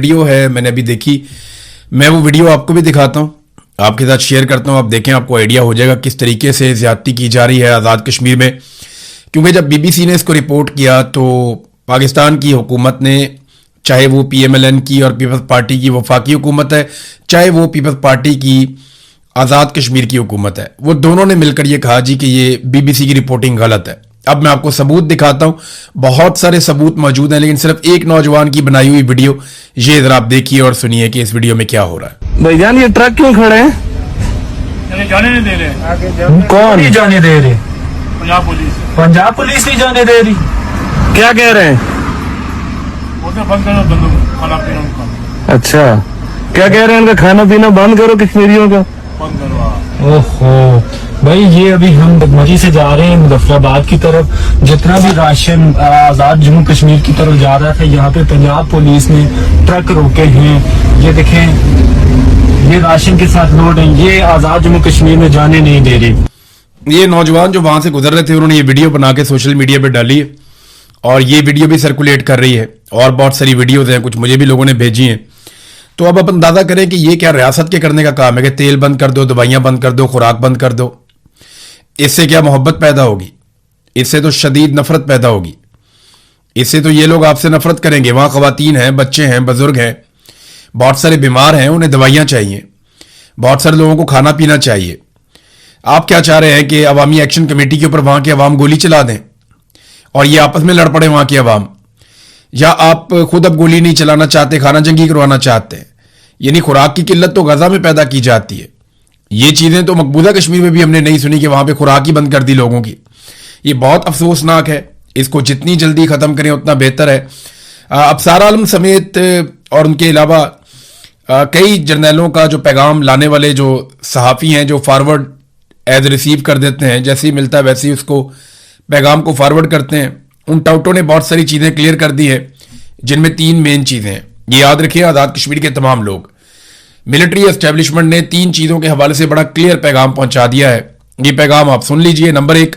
Video है, मैंने अभी देखी। मैं वो वीडियो आपको भी दिखाता हूँ, आपके साथ शेयर करता हूँ। आप देखें, आपको आइडिया हो जाएगा किस तरीके से ज्यादती की जा रही है आज़ाद कश्मीर में। क्योंकि जब बीबीसी ने इसको रिपोर्ट किया तो पाकिस्तान की हुकूमत ने, चाहे वो PMLN की और पीपल्स पार्टी की वफाकी हुकूमत है, चाहे वो पीपल्स पार्टी की आज़ाद कश्मीर की हुकूमत है, वो दोनों ने मिलकर ये कहा जी कि ये बीबीसी की रिपोर्टिंग गलत है। अब मैं आपको सबूत दिखाता हूं, बहुत सारे सबूत मौजूद हैं, लेकिन सिर्फ एक नौजवान की बनाई हुई वीडियो, ये जरा आप देखिए और सुनिए कि इस वीडियो में क्या हो रहा है। भाईजान ये ट्रक क्यों खड़े हैं? जाने नहीं दे रहे। कौन नहीं जाने दे रहे? पंजाब पुलिस। पंजाब पुलिस नहीं जाने दे रही? क्या कह रहे हैं? वो तो बंद करो, बंद खाना पीना उनका। अच्छा, क्या कह रहे हैं? उनका खाना पीना बंद करो कश्मीरियों का। बंद करो। ओहो भाई, ये अभी हम बदमजी से जा रहे हैं मुजफ्फराबाद की तरफ। जितना भी राशन आजाद जम्मू कश्मीर की तरफ जा रहा था, यहाँ पे पंजाब पुलिस ने ट्रक रोके हैं। ये देखें, ये राशन के साथ लोड है, ये आजाद जम्मू कश्मीर में जाने नहीं दे रही। ये नौजवान जो वहां से गुजर रहे थे, उन्होंने ये वीडियो बना के सोशल मीडिया पे डाली है और ये वीडियो भी सर्कुलेट कर रही है और बहुत सारी वीडियोज हैं, कुछ मुझे भी लोगों ने भेजी हैं। तो अब आप अंदाजा करें कि ये क्या रियासत के करने का काम है कि तेल बंद कर दो, दवाइयां बंद कर दो, खुराक बंद कर दो। इससे क्या मोहब्बत पैदा होगी? इससे तो शदीद नफरत पैदा होगी। इससे तो ये लोग आपसे नफरत करेंगे। वहां खवातीन हैं, बच्चे हैं, बुजुर्ग हैं, बहुत सारे बीमार हैं, उन्हें दवाइयां चाहिए, बहुत सारे लोगों को खाना पीना चाहिए। आप क्या चाह रहे हैं कि अवामी एक्शन कमेटी के ऊपर वहां की अवाम गोली चला दें और ये आपस में लड़ पड़े वहां की अवाम? या आप खुद अब गोली नहीं चलाना चाहते, खाना जंगी करवाना चाहते हैं? यानी खुराक की किल्लत तो गजा में पैदा की जाती है। ये चीजें तो मकबूजा कश्मीर में भी हमने नहीं सुनी कि वहां पे खुराक ही बंद कर दी लोगों की। ये बहुत अफसोसनाक है। इसको जितनी जल्दी खत्म करें उतना बेहतर है। अफसार आलम समेत और उनके अलावा कई जर्नैलों का जो पैगाम लाने वाले जो सहाफ़ी हैं, जो फॉरवर्ड एज रिसीव कर देते हैं, जैसे ही मिलता है वैसे ही उसको पैगाम को फॉरवर्ड करते हैं। उन टाउटों ने बहुत सारी चीजें क्लियर कर दी है, जिनमें 3 मेन चीजें हैं। ये याद रखिए, आज़ाद कश्मीर के तमाम लोग, मिलिट्री एस्टेब्लिशमेंट ने 3 चीजों के हवाले से बड़ा क्लियर पैगाम पहुंचा दिया है। ये पैगाम आप सुन लीजिए। नंबर 1,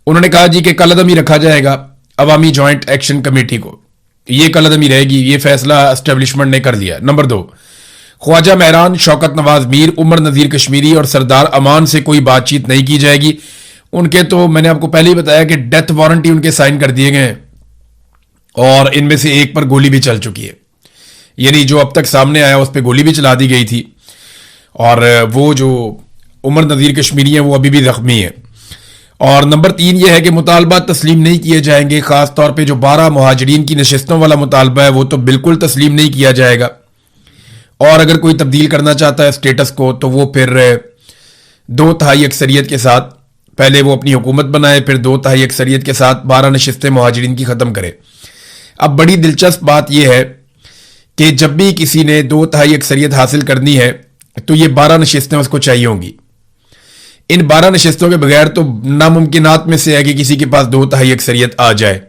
उन्होंने कहा जी कि कलअदमी रखा जाएगा अवामी ज्वाइंट एक्शन कमेटी को, ये कलअदमी रहेगी, ये फैसला एस्टेब्लिशमेंट ने कर लिया। नंबर 2, ख्वाजा महरान, शौकत नवाज मीर, उमर नजीर कश्मीरी और सरदार अमान से कोई बातचीत नहीं की जाएगी। उनके तो मैंने आपको पहले ही बताया कि डेथ वारंटी उनके साइन कर दिए गए हैं और इनमें से एक पर गोली भी चल चुकी है। यानी जो अब तक सामने आया उस पर गोली भी चला दी गई थी और वो जो उमर नजीर कश्मीरी है वो अभी भी जख्मी है। और नंबर 3 ये है कि मुतालबा तस्लीम नहीं किए जाएंगे। खास तौर पे जो 12 मुहाजिरीन की नशिस्तों वाला मुतालबा है वो तो बिल्कुल तस्लीम नहीं किया जाएगा। और अगर कोई तब्दील करना चाहता है स्टेटस को तो वो फिर 2/3 अक्सरियत के साथ, पहले वो अपनी हुकूमत बनाए, फिर 2/3 अक्सरियत के साथ 12 नशिस्तें मुहाजिरीन की खत्म करे। अब बड़ी दिलचस्प बात यह है कि जब भी किसी ने 2/3 अक्सरियत हासिल करनी है तो ये 12 नशिस्तें उसको चाहिए होंगी। इन 12 नशिस्तों के बगैर तो नामुमकिनात में से है कि किसी के पास 2/3 अक्सरियत आ जाए।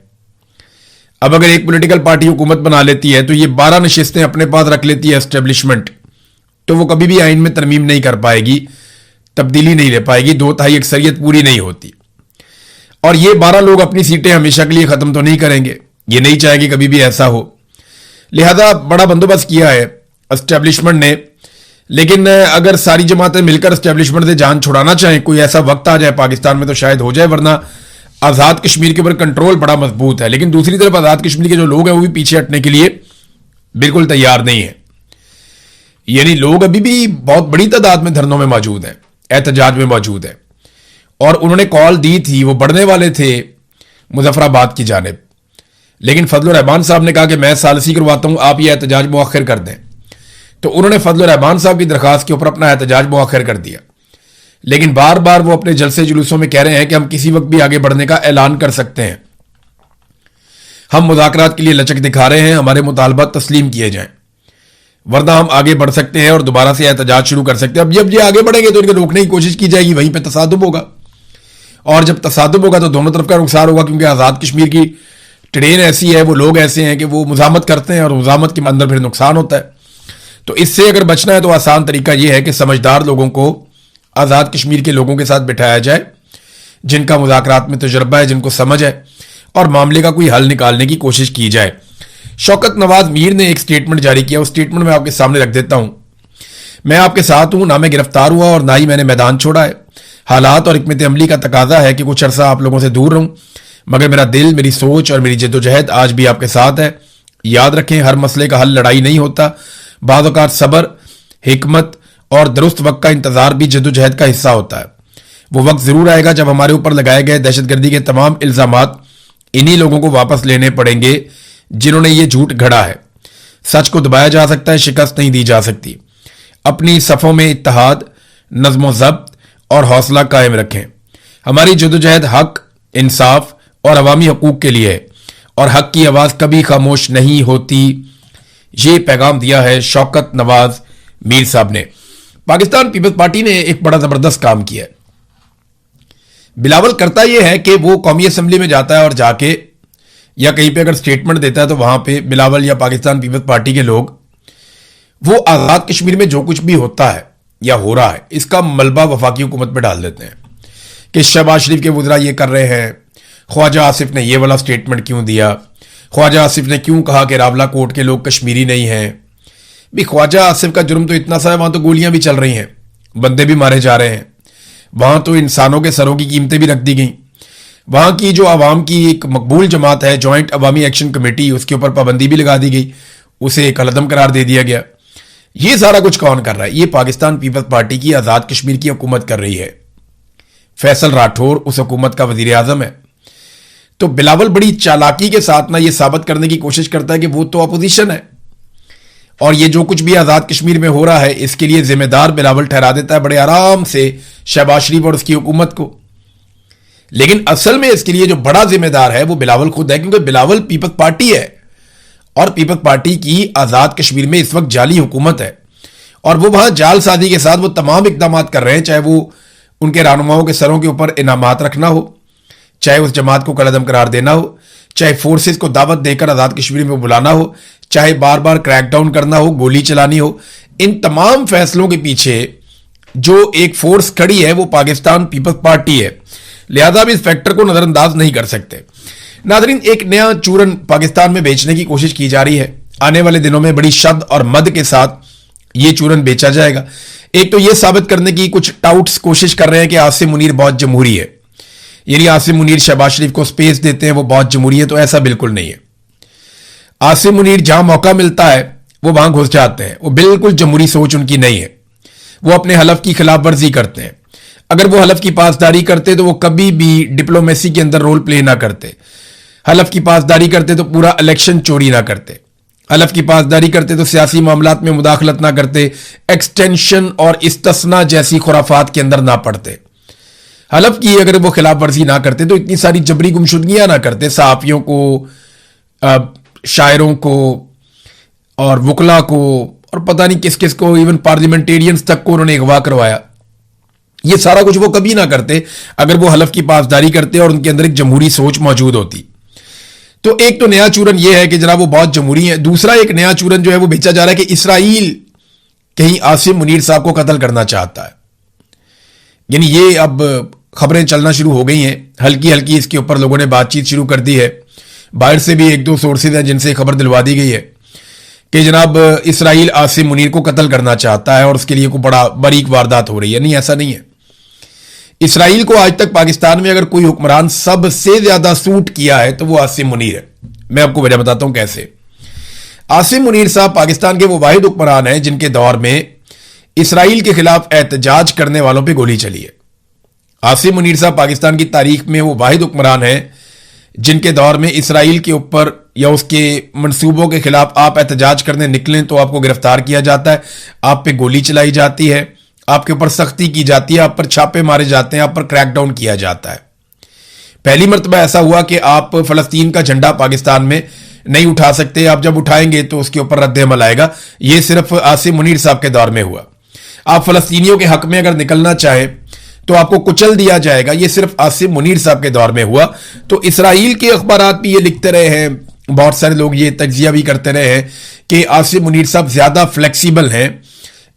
अब अगर एक पॉलिटिकल पार्टी हुकूमत बना लेती है तो ये 12 नशिस्तें अपने पास रख लेती है एस्टेब्लिशमेंट, तो वो कभी भी आइन में तरमीम नहीं कर पाएगी, तब्दीली नहीं ले पाएगी, 2/3 अक्सरियत पूरी नहीं होती। और ये 12 लोग अपनी सीटें हमेशा के लिए खत्म तो नहीं करेंगे, ये नहीं चाहेंगे कभी भी ऐसा हो। लिहाजा बड़ा बंदोबस्त किया है एस्टेब्लिशमेंट ने। लेकिन अगर सारी जमातें मिलकर एस्टेब्लिशमेंट से जान छुड़ाना चाहें, कोई ऐसा वक्त आ जाए पाकिस्तान में तो शायद हो जाए, वरना आज़ाद कश्मीर के ऊपर कंट्रोल बड़ा मजबूत है। लेकिन दूसरी तरफ आज़ाद कश्मीर के जो लोग हैं वो भी पीछे हटने के लिए बिल्कुल तैयार नहीं है। यानी लोग अभी भी बहुत बड़ी तादाद में धरनों में मौजूद हैं, एहतजाज में मौजूद है। और उन्होंने कॉल दी थी, वो बढ़ने वाले थे मुजफ्फराबाद की जानिब, लेकिन फजलुर रहमान साहब ने कहा कि मैं सालसी करवाता हूं, आप ये एहतजाज मुअख्खर कर दें। तो उन्होंने फजलुर रहमान साहब की दरखास्त के ऊपर अपना एहतजाज मुअख्खर कर दिया। लेकिन बार बार वो अपने जलसे जुलूसों में कह रहे हैं कि हम किसी वक्त भी आगे बढ़ने का ऐलान कर सकते हैं, हम मुज़ाकरात के लिए लचक दिखा रहे हैं, हमारे मुतालबा तस्लीम किए जाएं, वरना हम आगे बढ़ सकते हैं और दोबारा से एहतजाज शुरू कर सकते हैं। अब जब ये आगे बढ़ेंगे तो इनको रोकने की कोशिश की जाएगी, वहीं पर तसादुम होगा। और जब तसादुम होगा तो दोनों तरफ का नुकसान होगा, क्योंकि आज़ाद कश्मीर की ट्रेन ऐसी है, वो लोग ऐसे हैं कि वो मुजामत करते हैं और मुजामत के अंदर फिर नुकसान होता है। तो इससे अगर बचना है तो आसान तरीका यह है कि समझदार लोगों को आज़ाद कश्मीर के लोगों के साथ बिठाया जाए, जिनका मुज़ाकरात में तजुर्बा है, जिनको समझ है, और मामले का कोई हल निकालने की कोशिश की जाए। शौकत नवाज मीर ने एक स्टेटमेंट जारी किया। उस स्टेटमेंट में आपके सामने रख देता हूं। मैं आपके साथ हूं, ना मैं गिरफ्तार हुआ और ना ही मैंने मैदान छोड़ा है। हालात और हिकमत अमली का तकाजा है कि कुछ अरसा आप लोगों से दूर रहूं, मगर मेरा दिल, मेरी सोच और मेरी जद्दोजहद आज भी आपके साथ है। याद रखें, हर मसले का हल लड़ाई नहीं होता। बाद औक़ात सब्र, हिकमत और दुरुस्त वक्त का इंतजार भी जद्दोजहद का हिस्सा होता है। वो वक्त जरूर आएगा जब हमारे ऊपर लगाए गए दहशतगर्दी के तमाम इल्जामात इन्हीं लोगों को वापस लेने पड़ेंगे जिन्होंने ये झूठ गढ़ा है। सच को दबाया जा सकता है, शिकस्त नहीं दी जा सकती। अपनी सफ़ों में इत्तेहाद, नज़्म ज़ब्त और हौसला कायम रखें। हमारी जद्दोजहद हक, इंसाफ और अवामी हकूक के लिए है और हक की आवाज़ कभी खामोश नहीं होती। ये पैगाम दिया है शौकत नवाज मीर साहब ने। पाकिस्तान पीपल्स पार्टी ने एक बड़ा ज़बरदस्त काम किया है। बिलावल करता यह है कि वो कौमी असम्बली में जाता है और जाके या कहीं पे अगर स्टेटमेंट देता है तो वहां पे बिलावल या पाकिस्तान पीपल्स पार्टी के लोग वो आज़ाद कश्मीर में जो कुछ भी होता है या हो रहा है इसका मलबा वफाकी हुकूमत पे डाल देते हैं कि शहबाज शरीफ के वज़रा ये कर रहे हैं, ख्वाजा आसिफ ने ये वाला स्टेटमेंट क्यों दिया, ख्वाजा आसिफ ने क्यों कहा कि रावला कोट के लोग कश्मीरी नहीं हैं। भी ख्वाजा आसिफ का जुर्म तो इतना सा है, वहां तो गोलियां भी चल रही हैं, बंदे भी मारे जा रहे हैं, वहां तो इंसानों के सरों की कीमतें भी रख दी गई। वहां की जो आवाम की एक मकबूल जमात है जॉइंट अवामी एक्शन कमेटी, उसके ऊपर पाबंदी भी लगा दी गई, उसे कलअदम करार दे दिया गया। ये सारा कुछ कौन कर रहा है? ये पाकिस्तान पीपल्स पार्टी की आज़ाद कश्मीर की हुकूमत कर रही है। फैसल राठौर उस हुकूमत का वजीर आजम है। तो बिलावल बड़ी चालाकी के साथ ना ये साबित करने की कोशिश करता है कि वो तो अपोजिशन है और ये जो कुछ भी आज़ाद कश्मीर में हो रहा है इसके लिए जिम्मेदार बिलावल ठहरा देता है बड़े आराम से शहबाज शरीफ और उसकी हुकूमत को। लेकिन असल में इसके लिए जो बड़ा जिम्मेदार है वो बिलावल खुद है, क्योंकि बिलावल पीपल्स पार्टी है और पीपल्स पार्टी की आज़ाद कश्मीर में इस वक्त जाली हुकूमत है और वो वहां जालसाजी के साथ वो तमाम इकदाम कर रहे हैं, चाहे वो उनके रहनुमाओं के सरों के ऊपर इनामात रखना हो, चाहे उस जमात को कलअदम करार देना हो, चाहे फोर्सेस को दावत देकर आज़ाद कश्मीर में बुलाना हो, चाहे बार बार क्रैकडाउन करना हो, गोली चलानी हो। इन तमाम फैसलों के पीछे जो एक फोर्स खड़ी है वो पाकिस्तान पीपल्स पार्टी है। लिहाजा भी इस फैक्टर को नजरअंदाज नहीं कर सकते। नाज़रीन, एक नया चूरन पाकिस्तान में बेचने की कोशिश की जा रही है। आने वाले दिनों में बड़ी शद और मद के साथ ये चूरन बेचा जाएगा। एक तो ये साबित करने की कुछ टाउट्स कोशिश कर रहे हैं कि आसिम मुनीर बहुत जमहूरी है, यानी आसिम मुनीर शहबाज शरीफ को स्पेस देते हैं, वो बहुत जमहूरी है। तो ऐसा बिल्कुल नहीं है। आसिम मुनीर जहां मौका मिलता है वो वहां घुस जाते हैं। वो बिल्कुल जमहूरी सोच उनकी नहीं है। वो अपने हलफ की खिलाफ वर्जी करते हैं। अगर वो हलफ की पासदारी करते तो वो कभी भी डिप्लोमेसी के अंदर रोल प्ले ना करते। हलफ की पासदारी करते तो पूरा इलेक्शन चोरी ना करते। हलफ की पासदारी करते तो सियासी मामलात में मुदाखलत ना करते, एक्सटेंशन और इस्तिस्ना जैसी खुराफात के अंदर ना पड़ते। हलफ की अगर वो खिलाफ वर्जी ना करते तो इतनी सारी जबरी गुमशुदगियां ना करते। सहाफियों को, शायरों को और वकला को और पता नहीं किस किस को, इवन पार्लियामेंटेरियंस तक को उन्होंने अगवा करवाया। ये सारा कुछ वो कभी ना करते अगर वो हलफ की पासदारी करते और उनके अंदर एक जमहूरी सोच मौजूद होती। तो एक तो नया चूरन ये है कि जनाब वो बहुत जमहूरी है। दूसरा एक नया चूरन जो है वो बेचा जा रहा है कि इसराइल कहीं आसिम मुनीर साहब को कत्ल करना चाहता है। यानी ये अब खबरें चलना शुरू हो गई हैं, हल्की हल्की इसके ऊपर लोगों ने बातचीत शुरू कर दी है। बाहर से भी एक दो सोर्सेज हैं जिनसे खबर दिलवा दी गई है कि जनाब इसराइल आसिम मुनीर को कत्ल करना चाहता है और उसके लिए कोई बड़ा बारीक वारदात हो रही है। नहीं, ऐसा नहीं है। इसराइल को आज तक पाकिस्तान में अगर कोई हुक्मरान सबसे ज्यादा सूट किया है तो वो आसिम मुनीर है। मैं आपको वजह बताता हूं कैसे। आसिम मुनीर साहब पाकिस्तान के वो वाहिद हुक्मरान हैं जिनके दौर में इसराइल के खिलाफ एहतजाज करने वालों पे गोली चली है। आसिम मुनीर साहब पाकिस्तान की तारीख में वो वाहिद हुक्मरान हैं जिनके दौर में इसराइल के ऊपर या उसके मंसूबों के खिलाफ आप एहतजाज करने निकलें तो आपको गिरफ्तार किया जाता है, आप पे गोली चलाई जाती है, आपके ऊपर सख्ती की जाती है, आप पर छापे मारे जाते हैं, आप पर क्रैकडाउन किया जाता है। पहली मर्तबा ऐसा हुआ कि आप फलस्तीन का झंडा पाकिस्तान में नहीं उठा सकते, आप जब उठाएंगे तो उसके ऊपर रद्द अमल आएगा। यह सिर्फ आसिम मुनीर साहब के दौर में हुआ। आप फलस्तीनियों के हक में अगर निकलना चाहें तो आपको कुचल दिया जाएगा। यह सिर्फ आसिम मुनीर साहब के दौर में हुआ। तो इसराइल के अखबारात भी ये लिखते रहे हैं, बहुत सारे लोग ये तज्जिया भी करते रहे हैं कि आसिम मुनीर साहब ज्यादा फ्लेक्सिबल हैं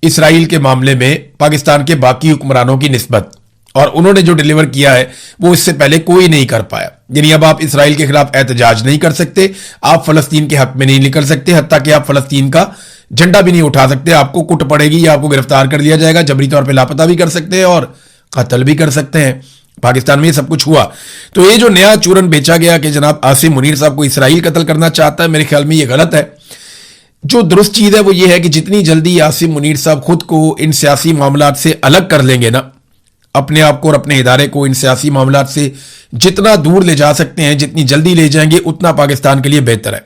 इसराइल के मामले में पाकिस्तान के बाकी हुक्मरानों की निस्बत। और उन्होंने जो डिलीवर किया है वो इससे पहले कोई नहीं कर पाया। यानी अब आप इसराइल के खिलाफ एहतजाज नहीं कर सकते, आप फलस्तीन के हक में नहीं निकल सकते, हत्ता कि आप फलस्तीन का झंडा भी नहीं उठा सकते। आपको कुट पड़ेगी या आपको गिरफ्तार कर लिया जाएगा, जबरी तौर पर लापता भी कर सकते हैं और कत्ल भी कर सकते हैं। पाकिस्तान में ये सब कुछ हुआ। तो ये जो नया चूरन बेचा गया कि जनाब आसिम मुनीर साहब को इसराइल कत्ल करना चाहता है, मेरे ख्याल में ये गलत है। जो दुरुस्त चीज है वो ये है कि जितनी जल्दी आसिम मुनीर साहब खुद को इन सियासी मामलात से अलग कर लेंगे ना, अपने आप को और अपने इदारे को इन सियासी मामलात से जितना दूर ले जा सकते हैं, जितनी जल्दी ले जाएंगे उतना पाकिस्तान के लिए बेहतर है।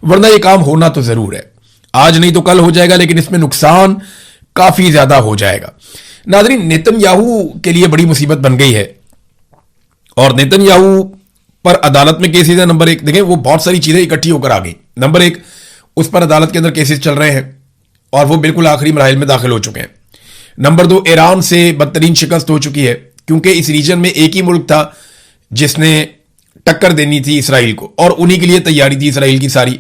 वरना ये काम होना तो जरूर है, आज नहीं तो कल हो जाएगा, लेकिन इसमें नुकसान काफी ज्यादा हो जाएगा। नाज़रीन, नेतन्याहू के लिए बड़ी मुसीबत बन गई है और नेतन्याहू पर अदालत में केसेस है। नंबर एक, देखें वो बहुत सारी चीजें इकट्ठी होकर आ गई। नंबर एक, उस पर अदालत के अंदर केसेस चल रहे हैं और वो बिल्कुल आखिरी मराहिल में दाखिल हो चुके हैं। नंबर दो, ईरान से बदतरीन शिकस्त हो चुकी है, क्योंकि इस रीजन में एक ही मुल्क था जिसने टक्कर देनी थी इसराइल को और उन्हीं के लिए तैयारी थी इसराइल की सारी।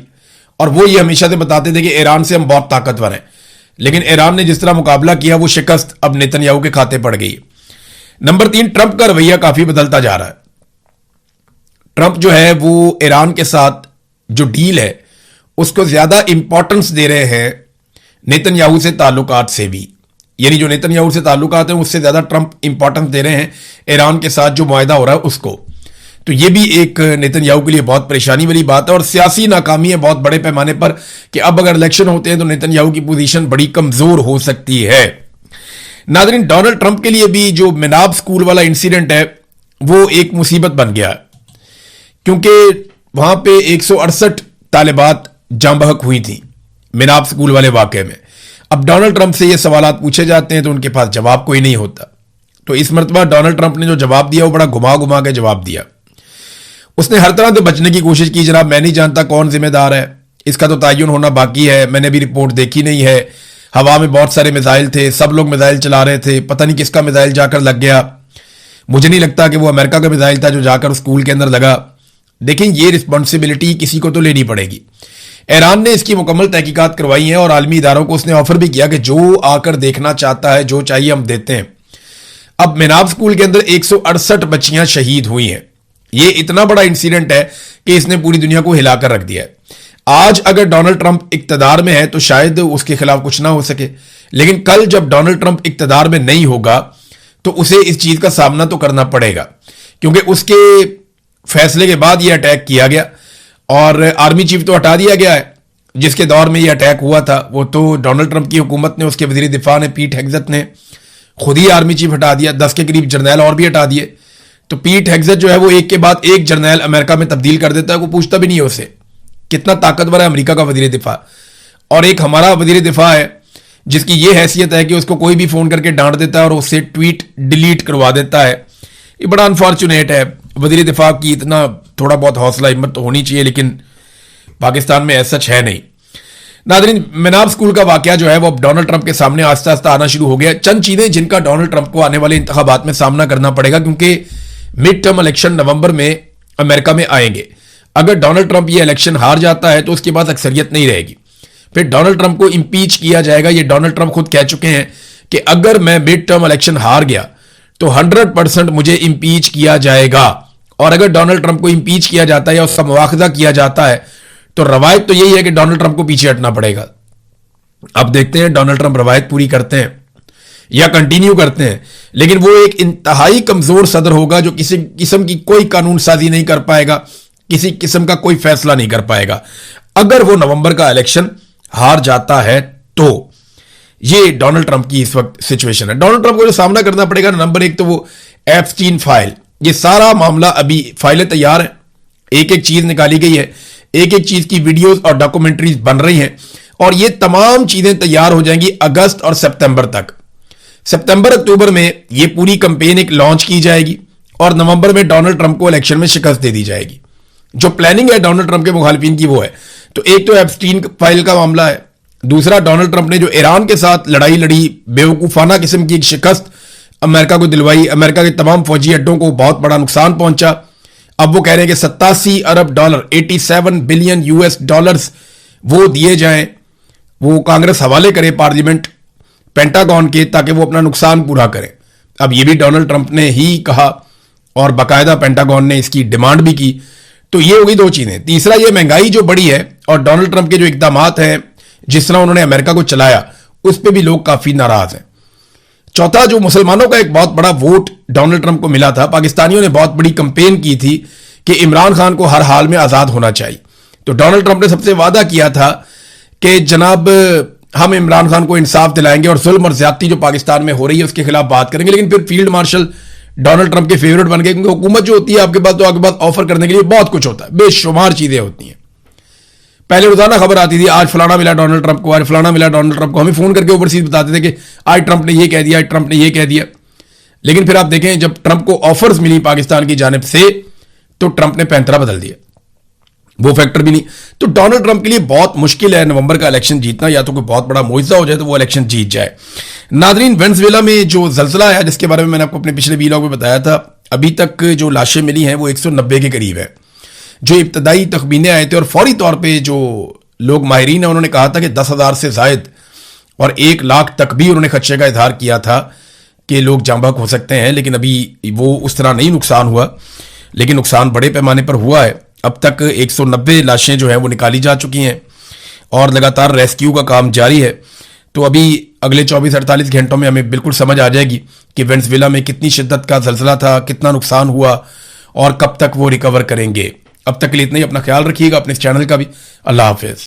और वो ये हमेशा से बताते थे कि ईरान से हम बहुत ताकतवर हैं, लेकिन ईरान ने जिस तरह मुकाबला किया वो शिकस्त अब नेतन्याहू के खाते पड़ गई। नंबर तीन, ट्रंप का रवैया काफी बदलता जा रहा है। ट्रंप जो है वो ईरान के साथ जो डील है उसको ज्यादा इंपॉर्टेंस दे रहे हैं नेतन्याहू से ताल्लुकात से भी। यानी जो नेतन्याहू से ताल्लुकात हैं उससे ज्यादा ट्रंप इंपॉर्टेंस दे रहे हैं ईरान के साथ जो मुआहदा हो रहा है उसको। तो ये भी एक नेतन्याहू के लिए बहुत परेशानी वाली बात है और सियासी नाकामी है बहुत बड़े पैमाने पर कि अब अगर इलेक्शन होते हैं तो नेतन्याहू की पोजीशन बड़ी कमजोर हो सकती है। नाज़रीन, डोनाल्ड ट्रंप के लिए भी जो मिनाब स्कूल वाला इंसिडेंट है वो एक मुसीबत बन गया, क्योंकि वहां पे 168 तालिबात जाँ बहक हुई थी मिनाब स्कूल वाले वाकये में। अब डोनाल्ड ट्रंप से ये सवालात पूछे जाते हैं तो उनके पास जवाब कोई नहीं होता। तो इस मरतबा डोनाल्ड ट्रंप ने जो जवाब दिया वो बड़ा घुमा घुमा के जवाब दिया। उसने हर तरह से बचने की कोशिश की, जनाब मैं नहीं जानता कौन जिम्मेदार है, इसका तो तयन होना बाकी है, मैंने भी रिपोर्ट देखी नहीं है, हवा में बहुत सारे मिसाइल थे, सब लोग मिसाइल चला रहे थे, पता नहीं किसका मिसाइल जाकर लग गया, मुझे नहीं लगता कि वो अमेरिका का मिसाइल था जो जाकर स्कूल के अंदर लगा। देखिए, ये रिस्पॉन्सिबिलिटी किसी को तो लेनी पड़ेगी। ईरान ने इसकी मुकम्मल तहकीकात करवाई है और आलमी इदारों को उसने ऑफर भी किया कि जो आकर देखना चाहता है, जो चाहिए हम देते हैं। अब मिनाब स्कूल के अंदर 168 बच्चियां शहीद हुई हैं। ये इतना बड़ा इंसिडेंट है कि इसने पूरी दुनिया को हिलाकर रख दिया है। आज अगर डोनाल्ड ट्रंप इक्तदार में है तो शायद उसके खिलाफ कुछ ना हो सके, लेकिन कल जब डोनाल्ड ट्रंप इक्तदार में नहीं होगा तो उसे इस चीज का सामना तो करना पड़ेगा, क्योंकि उसके फैसले के बाद यह अटैक किया गया और आर्मी चीफ तो हटा दिया गया है। जिसके दौर में यह अटैक हुआ था वो तो डोनाल्ड ट्रंप की हुकूमत ने, उसके वजीर दिफा ने, पीट हेग्सेट ने खुद ही आर्मी चीफ हटा दिया, 10 के करीब जर्नैल और भी हटा दिए। तो पीट हेग्सेट जो है वो एक के बाद एक जर्नैल अमेरिका में तब्दील कर देता है, वो पूछता भी नहीं है उससे कितना ताकतवर है अमेरिका का वजीर दिफा। और एक हमारा वजीर दिफा है जिसकी ये हैसियत है कि उसको कोई भी फोन करके डांट देता है और उससे ट्वीट डिलीट करवा देता है। ये बड़ा अनफॉर्चुनेट है। वजीर दिफा की इतना थोड़ा बहुत हौसला हिम्मत तो होनी चाहिए, लेकिन पाकिस्तान में ऐसा है नहीं। नादरीन, मिनाब स्कूल का वाकया जो है वो अब डोनाल्ड ट्रंप के सामने आस्ता आस्ता आना शुरू हो गया। चंद चीजें जिनका डोनाल्ड ट्रंप को आने वाले इंतखाबात में सामना करना पड़ेगा, क्योंकि मिड टर्म इलेक्शन नवंबर में अमेरिका में आएंगे। अगर डोनाल्ड ट्रंप ये इलेक्शन हार जाता है तो उसके पास अक्सरियत नहीं रहेगी, फिर डोनाल्ड ट्रंप को इंपीच किया जाएगा। ये डोनाल्ड ट्रंप खुद कह चुके हैं कि अगर मैं मिड टर्म इलेक्शन हार गया तो 100% मुझे इंपीच किया जाएगा। और अगर डोनाल्ड ट्रंप को इंपीच किया जाता है या उसका मुआखजा किया जाता है तो रवायत तो यही है कि डोनाल्ड ट्रंप को पीछे हटना पड़ेगा। अब देखते हैं डोनाल्ड ट्रंप रवायत पूरी करते हैं या कंटिन्यू करते हैं, लेकिन वो एक इंतहाई कमजोर सदर होगा जो किसी किस्म की कोई कानून साजी नहीं कर पाएगा, किसी किस्म का कोई फैसला नहीं कर पाएगा अगर वो नवंबर का इलेक्शन हार जाता है। तो ये डोनाल्ड ट्रंप की इस वक्त सिचुएशन है। डोनाल्ड ट्रंप को जो सामना करना पड़ेगा, नंबर एक तो वो एप्स्टीन फाइल, ये सारा मामला, अभी फाइलें तैयार हैं, एक एक चीज निकाली गई है, एक एक चीज की वीडियोस और डॉक्यूमेंट्रीज बन रही हैं और ये तमाम चीजें तैयार हो जाएंगी अगस्त और सितंबर तक। सितंबर अक्टूबर में ये पूरी कंपेन एक लॉन्च की जाएगी और नवंबर में डोनाल्ड ट्रंप को इलेक्शन में शिकस्त दे दी जाएगी। जो प्लानिंग है डोनाल्ड ट्रंप के मुखालिफिन की वो है। तो एक तो एप्स्टीन फाइल का मामला है, दूसरा डोनाल्ड ट्रंप ने जो ईरान के साथ लड़ाई लड़ी, बेवकूफाना किस्म की एक शिकस्त अमेरिका को दिलवाई, अमेरिका के तमाम फौजी अड्डों को बहुत बड़ा नुकसान पहुंचा। अब वो कह रहे हैं कि 87 अरब डॉलर, 87 बिलियन यूएस डॉलर्स वो दिए जाएं, वो कांग्रेस हवाले करे पार्लियामेंट पेंटागन के, ताकि वो अपना नुकसान पूरा करें। अब ये भी डोनाल्ड ट्रंप ने ही कहा और बाकायदा पेंटागन ने इसकी डिमांड भी की। तो ये हो गई दो चीजें। तीसरा, ये महंगाई जो बढ़ी है और डोनाल्ड ट्रंप के जो इकदामात हैं, जिस तरह उन्होंने अमेरिका को चलाया, उस पर भी लोग काफी नाराज हैं। चौथा, जो मुसलमानों का एक बहुत बड़ा वोट डोनाल्ड ट्रंप को मिला था, पाकिस्तानियों ने बहुत बड़ी कंपेन की थी कि इमरान खान को हर हाल में आजाद होना चाहिए। तो डोनाल्ड ट्रंप ने सबसे वादा किया था कि जनाब हम इमरान खान को इंसाफ दिलाएंगे और जुल्म और ज्यादती जो पाकिस्तान में हो रही है उसके खिलाफ बात करेंगे। लेकिन फिर फील्ड मार्शल डोनाल्ड ट्रंप के फेवरेट बन गए, क्योंकि हुकूमत जो होती है आपके पास, तो आपके पास ऑफर करने के लिए बहुत कुछ होता है, बेशुमार चीजें होती हैं। पहले रोजाना खबर आती थी, आज फलाना मिला डोनाल्ड ट्रंप को, आज फलाना मिला डोनाल्ड ट्रंप को। हमें फोन करके ओवरसीज बताते थे कि आज ट्रंप ने ये कह दिया, आज ट्रंप ने ये कह दिया। लेकिन फिर आप देखें, जब ट्रंप को ऑफर्स मिली पाकिस्तान की जानिब से, तो ट्रंप ने पैंतरा बदल दिया, वो फैक्टर भी नहीं। तो डोनाल्ड ट्रंप के लिए बहुत मुश्किल है नवंबर का इलेक्शन जीतना, या तो कोई बहुत बड़ा मुआवजा हो जाए तो वो इलेक्शन जीत जाए। नादरीन, वेनेजुएला में जो जलजला है, जिसके बारे में मैंने आपको अपने पिछले वीलॉग में बताया था, अभी तक जो लाशें मिली हैं वो 190 के करीब है। जो इब्तदाई तखमीने आए थे और फौरी तौर पर जो लोग माहिरीन हैं उन्होंने कहा था कि 10,000 से जायद और 1 लाख तक भी उन्होंने खदशे का इजहार किया था कि लोग जाँ बहक हो सकते हैं। लेकिन अभी वो उस तरह नहीं नुकसान हुआ, लेकिन नुकसान बड़े पैमाने पर हुआ है। अब तक 190 लाशें जो हैं वो निकाली जा चुकी हैं और लगातार रेस्क्यू का काम जारी है। तो अभी अगले 24-48 घंटों में हमें बिल्कुल समझ आ जाएगी कि वेनेजुएला में कितनी शिद्दत का जलजला था, कितना नुकसान हुआ और कब तक वो रिकवर करेंगे। अब तक के लिए इतना ही। अपना ख्याल रखिएगा, अपने इस चैनल का भी। अल्लाह हाफिज।